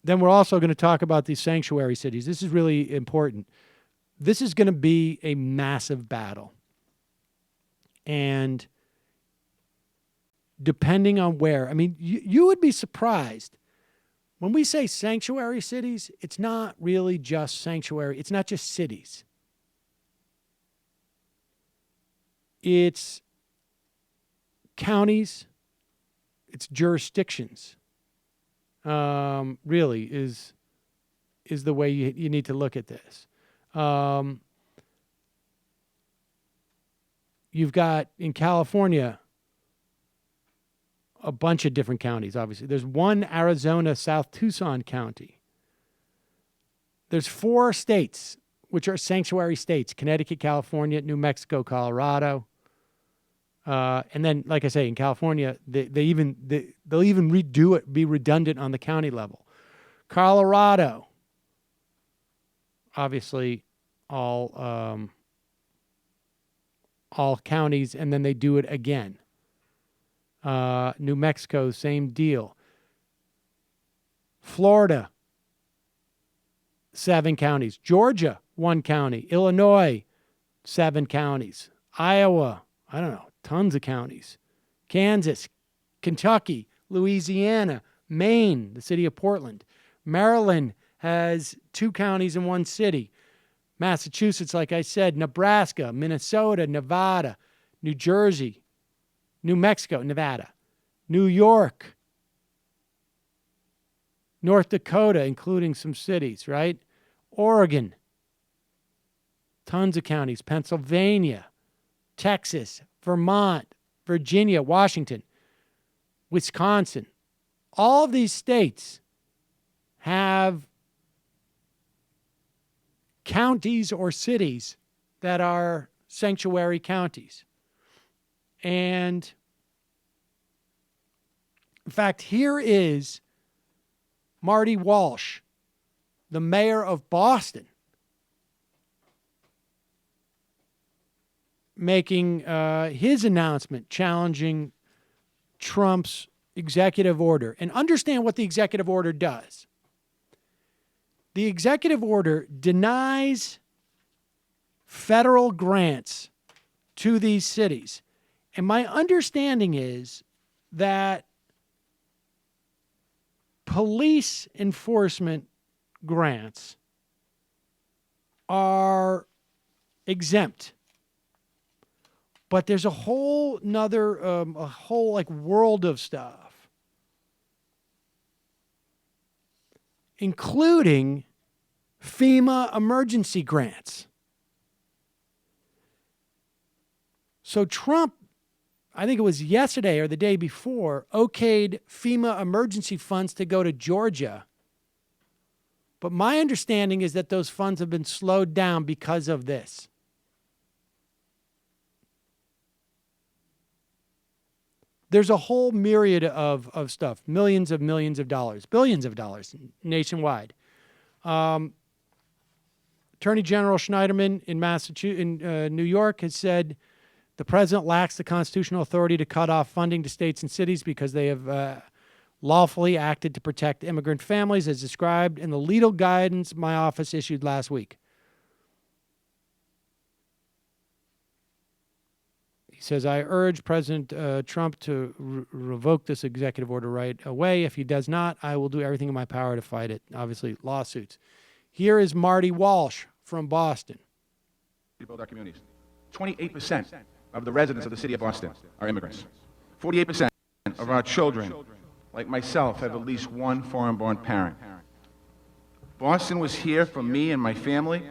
Then we're also going to talk about these sanctuary cities. This is really important. This is going to be a massive battle. And depending on where, I mean, you would be surprised. When we say sanctuary cities, it's not really just sanctuary. It's not just cities. It's counties. It's jurisdictions. Really is the way you need to look at this. You've got in California a bunch of different counties, obviously. There's one Arizona, South Tucson County. There's 4 states, which are sanctuary states: Connecticut, California, New Mexico, Colorado. And then, like I say, in California, they'll even redo it, be redundant on the county level. Colorado, obviously, all counties, and then they do it again. New Mexico, same deal. Florida, 7 counties. Georgia, 1 county. Illinois, 7 counties. Iowa, I don't know, tons of counties. Kansas, Kentucky, Louisiana, Maine, the city of Portland. Maryland has 2 counties and 1 city. Massachusetts, like I said, Nebraska, Minnesota, Nevada, New Jersey, New Mexico, Nevada, New York, North Dakota, including some cities, right? Oregon, tons of counties. Pennsylvania, Texas, Vermont, Virginia, Washington, Wisconsin. All of these states have counties or cities that are sanctuary counties. And in fact, here is Marty Walsh, the mayor of Boston, making his announcement challenging Trump's executive order. And understand what the executive order does. The executive order denies federal grants to these cities. And my understanding is that police enforcement grants are exempt. But there's a whole nother, like world of stuff, including FEMA emergency grants. So Trump, I think it was yesterday or the day before, okayed FEMA emergency funds to go to Georgia. But my understanding is that those funds have been slowed down because of this. There's a whole myriad of stuff, millions of dollars, billions of dollars nationwide. Attorney General Schneiderman in New York has said the president lacks the constitutional authority to cut off funding to states and cities because they have lawfully acted to protect immigrant families, as described in the legal guidance my office issued last week. He says, I urge President Trump to revoke this executive order right away. If he does not, I will do everything in my power to fight it. Obviously, lawsuits. Here is Marty Walsh from Boston. We build our communities. 28% of the residents of the city of Boston are immigrants. 48% of our children, like myself, have at least one foreign-born parent. Boston was here for me and my family,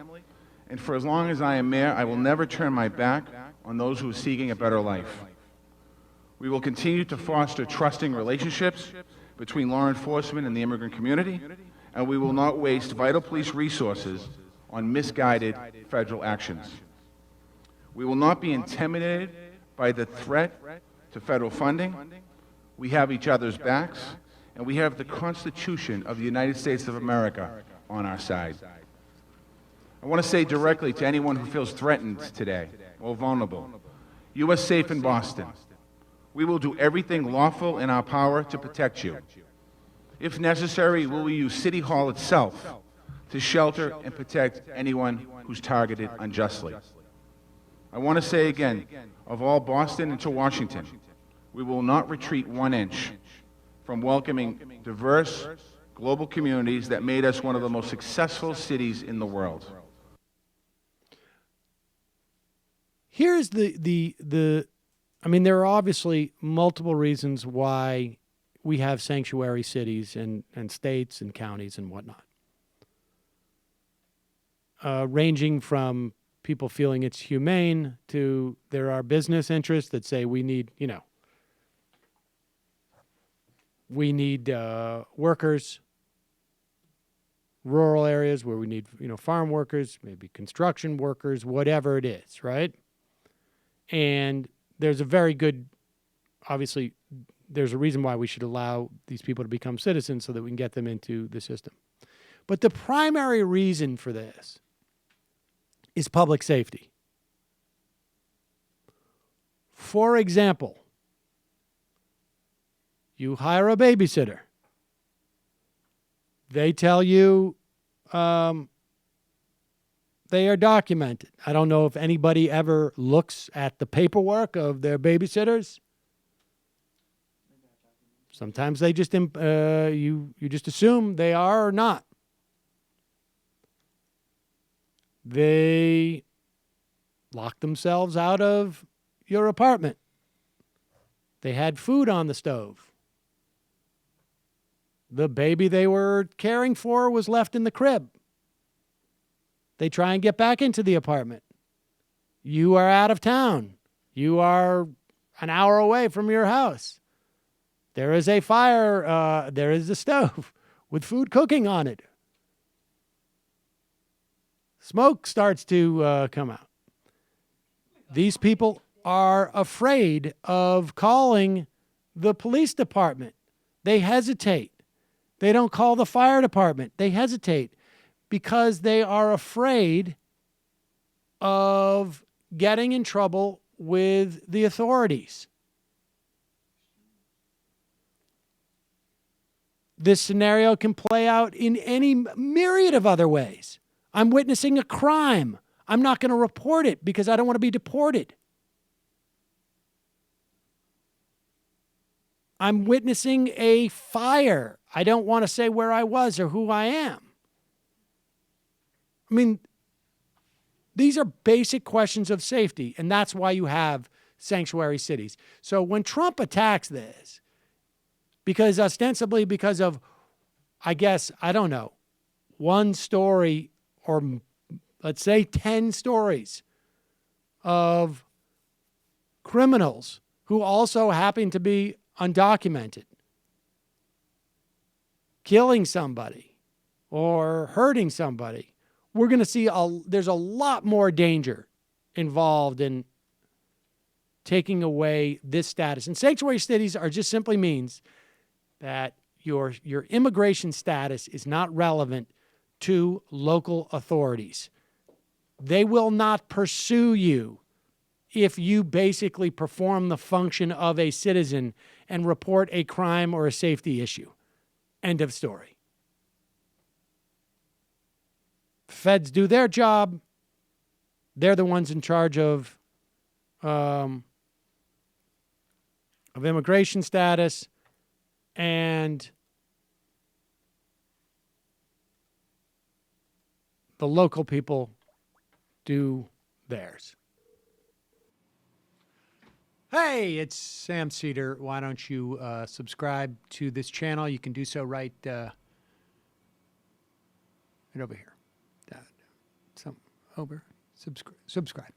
and for as long as I am mayor, I will never turn my back on those who are seeking a better life. We will continue to foster trusting relationships between law enforcement and the immigrant community, and we will not waste vital police resources on misguided federal actions. We will not be intimidated by the threat to federal funding. We have each other's backs, and we have the Constitution of the United States of America on our side. I want to say directly to anyone who feels threatened today or vulnerable, you are safe in Boston. We will do everything lawful in our power to protect you. If necessary, we will use City Hall itself to shelter and protect anyone who's targeted unjustly. I want to say again, of all Boston into Washington, we will not retreat 1 inch from welcoming diverse global communities that made us one of the most successful cities in the world. Here's I mean, there are obviously multiple reasons why we have sanctuary cities and states and counties and whatnot. Ranging from people feeling it's humane to there are business interests that say we need, we need workers, rural areas where we need, farm workers, maybe construction workers, whatever it is, right? And there's a very good, obviously, there's a reason why we should allow these people to become citizens so that we can get them into the system. But the primary reason for this is public safety. For example, you hire a babysitter. They tell you they are documented. I don't know if anybody ever looks at the paperwork of their babysitters. Sometimes they just you just assume they are or not. They lock themselves out of your apartment. They had food on the stove. The baby they were caring for was left in the crib. They try and get back into the apartment. You are out of town. You are an hour away from your house. There is a fire. There is a stove with food cooking on it. Smoke starts to come out. These people are afraid of calling the police department. They hesitate. They don't call the fire department. They hesitate because they are afraid of getting in trouble with the authorities. This scenario can play out in any myriad of other ways. I'm witnessing a crime. I'm not going to report it because I don't want to be deported. I'm witnessing a fire. I don't want to say where I was or who I am. I mean, these are basic questions of safety, and that's why you have sanctuary cities. So when Trump attacks this, ostensibly because of, I guess, I don't know, one story or let's say 10 stories of criminals who also happen to be undocumented, killing somebody or hurting somebody, we're going to see there's a lot more danger involved in taking away this status. And sanctuary cities are just simply means that your immigration status is not relevant to local authorities. They will not pursue you if you basically perform the function of a citizen and report a crime or a safety issue. End of story. Feds do their job. They're the ones in charge of immigration status, and the local people do theirs. Hey, it's Sam Seder. Why don't you subscribe to this channel? You can do so right over here. Over. Subscribe.